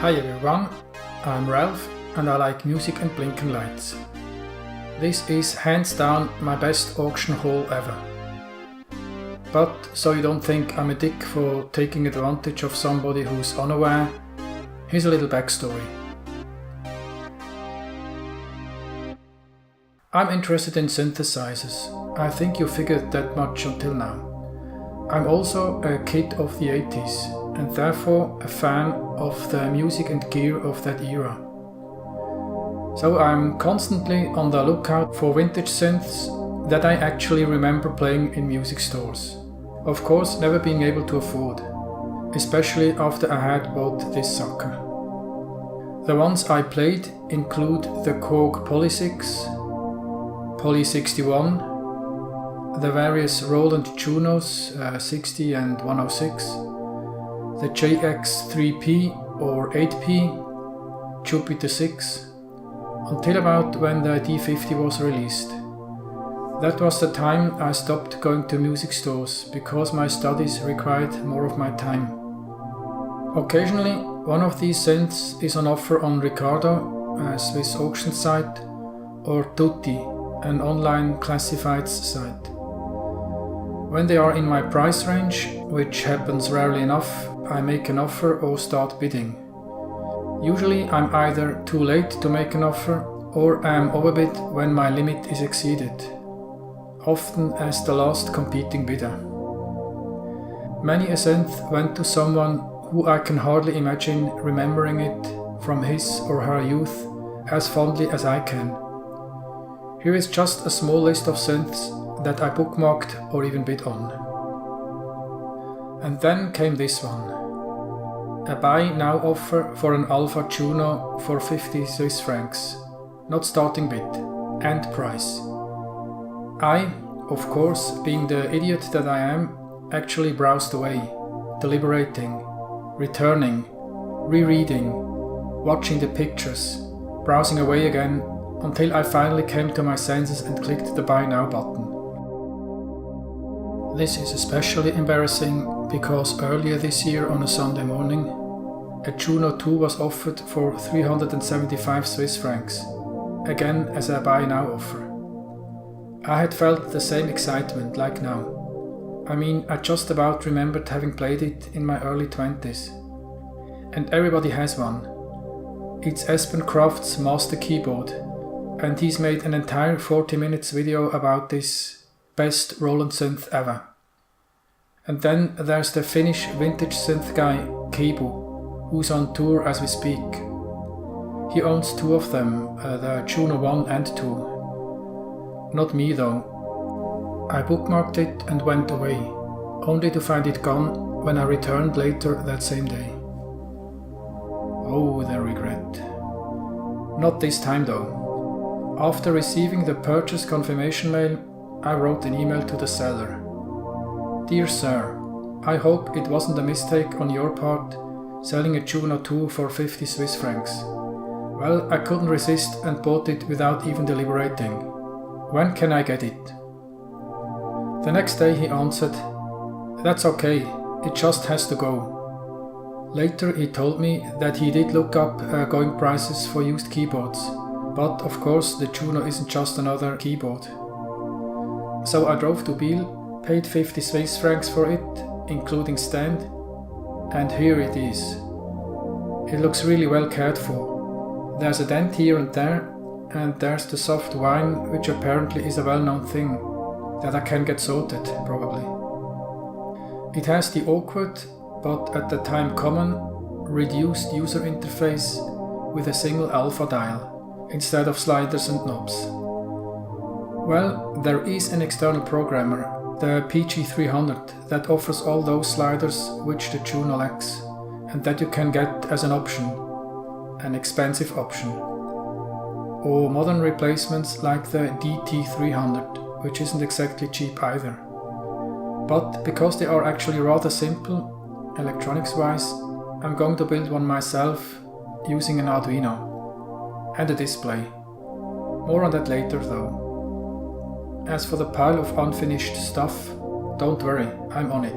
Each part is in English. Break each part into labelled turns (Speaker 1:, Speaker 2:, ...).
Speaker 1: Hi everyone, I'm Ralph and I like music and blinking lights. This is hands down my best auction haul ever. But so you don't think I'm a dick for taking advantage of somebody who's unaware, here's a little backstory. I'm interested in synthesizers. I think you figured that much until now. I'm also a kid of the 80s and therefore a fan of the music and gear of that era. So I'm constantly on the lookout for vintage synths that I actually remember playing in music stores. Of course, never being able to afford, especially after I had bought this sucker. The ones I played include the Korg Poly 6, Poly 61, the various Roland Junos 60 and 106, the JX3P or 8P, Jupiter 6, until about when the D50 was released. That was the time I stopped going to music stores because my studies required more of my time. Occasionally, one of these synths is on offer on Ricardo, a Swiss auction site, or Tutti, an online classifieds site. When they are in my price range, which happens rarely enough, I make an offer or start bidding. Usually I'm either too late to make an offer or I am overbid when my limit is exceeded, often as the last competing bidder. Many a synth went to someone who I can hardly imagine remembering it from his or her youth as fondly as I can. Here is just a small list of synths that I bookmarked or even bid on. And then came this one. A buy now offer for an Alpha Juno for 50 Swiss francs, not starting bid, and price. I, of course, being the idiot that I am, actually browsed away, deliberating, returning, rereading, watching the pictures, browsing away again, until I finally came to my senses and clicked the buy now button. This is especially embarrassing because earlier this year on a Sunday morning, a Juno-2 was offered for 375 Swiss francs, again as a buy now offer. I had felt the same excitement like now. I mean, I just about remembered having played it in my early 20s. And everybody has one. It's Espen Kraft's master keyboard, and he's made an entire 40 minutes video about this best Roland synth ever. And then there's the Finnish vintage synth guy Kibu, who's on tour as we speak. He owns two of them, the Juno 1 and 2. Not me though. I bookmarked it and went away, only to find it gone when I returned later that same day. Oh, the regret. Not this time though. After receiving the purchase confirmation mail, I wrote an email to the seller. Dear sir, I hope it wasn't a mistake on your part selling a Juno-2 for 50 Swiss francs. Well, I couldn't resist and bought it without even deliberating. When can I get it? The next day he answered, that's okay, it just has to go. Later he told me that he did look up going prices for used keyboards, but of course the Juno isn't just another keyboard. So I drove to Biel, paid 50 Swiss francs for it, including stand, and here it is. It looks really well cared for. There's a dent here and there, and there's the soft whine, which apparently is a well-known thing, that I can get sorted, probably. It has the awkward, but at the time common, reduced user interface with a single alpha dial, instead of sliders and knobs. Well, there is an external programmer, the PG300, that offers all those sliders which the Juno lacks, and that you can get as an option, an expensive option. Or modern replacements like the DT300, which isn't exactly cheap either. But because they are actually rather simple, electronics-wise, I'm going to build one myself using an Arduino and a display. More on that later though. As for the pile of unfinished stuff, don't worry, I'm on it.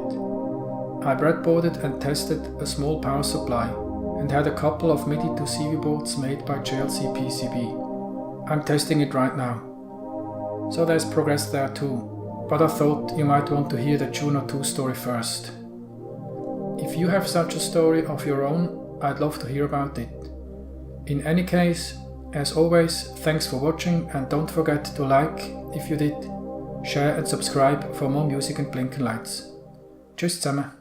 Speaker 1: I breadboarded and tested a small power supply, and had a couple of MIDI to CV boards made by JLC PCB. I'm testing it right now. So there's progress there too, but I thought you might want to hear the Juno-2 story first. If you have such a story of your own, I'd love to hear about it. In any case, as always, thanks for watching and don't forget to like if you did, share and subscribe for more music and blinking lights. Tschüss zusammen.